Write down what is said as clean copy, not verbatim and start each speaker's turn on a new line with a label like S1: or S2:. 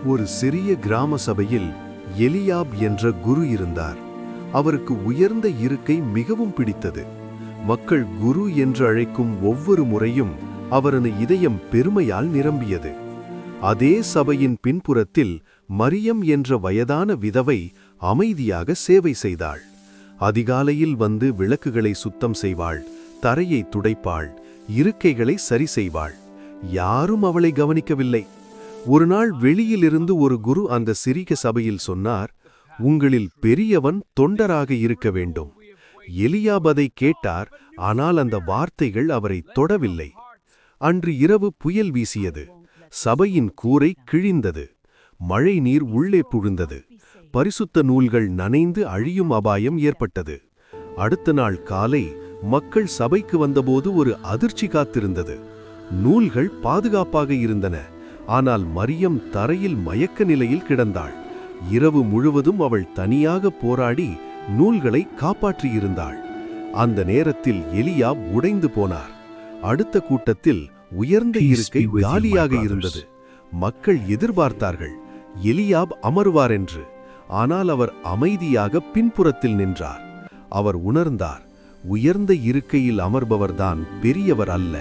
S1: ஒரு சிறிய கிராம சபையில் எலியாப் என்ற குரு இருந்தார். அவருக்கு உயர்ந்த இருக்கை மிகவும் பிடித்தது. மக்கள் குரு என்று அழைக்கும் ஒவ்வொரு முறையும் அவரது இதயம் பெருமையால் நிரம்பியது. அதே சபையின் பின்புறத்தில் மரியம் என்ற வயதான விதவை அமைதியாக சேவை செய்தாள். அதிகாலையில் வந்து விளக்குகளை சுத்தம் செய்வாள், தரையை துடைப்பாள், இருக்கைகளை சரி செய்வாள். யாரும் அவளை கவனிக்கவில்லை. ஒருநாள் வெளியிலிருந்து ஒரு குரு அந்த சிறிய சபையில் சொன்னார், உங்களில் பெரியவன் தொண்டராக இருக்க வேண்டும். எலியாப் அதை கேட்டார், ஆனால் அந்த வார்த்தைகள் அவரை தொடவில்லை. அன்று இரவு புயல் வீசியது. சபையின் கூரை கிழிந்தது. மழை நீர் உள்ளே புகுந்தது. பரிசுத்த நூல்கள் நனைந்து அழியும் அபாயம் ஏற்பட்டது. அடுத்த நாள் காலை மக்கள் சபைக்கு வந்தபோது ஒரு அதிர்ச்சி காத்திருந்தது. நூல்கள் பாதுகாப்பாக இருந்தன. ஆனால் மரியம் தரையில் மயக்க நிலையில் கிடந்தாள். இரவு முழுவதும் அவள் தனியாக போராடி நூல்களை காப்பாற்றியிருந்தாள். அந்த நேரத்தில் எலியாப் உடைந்து போனார். அடுத்த கூட்டத்தில் உயர்ந்த இருக்கை காலியாக இருந்தது. மக்கள் எதிர்பார்த்தார்கள், எலியாப் அமர்வார் என்று. ஆனால் அவர் அமைதியாக பின்புறத்தில் நின்றார். அவர் உணர்ந்தார், உயர்ந்த இருக்கையில் அமர்பவர்தான் பெரியவர் அல்ல.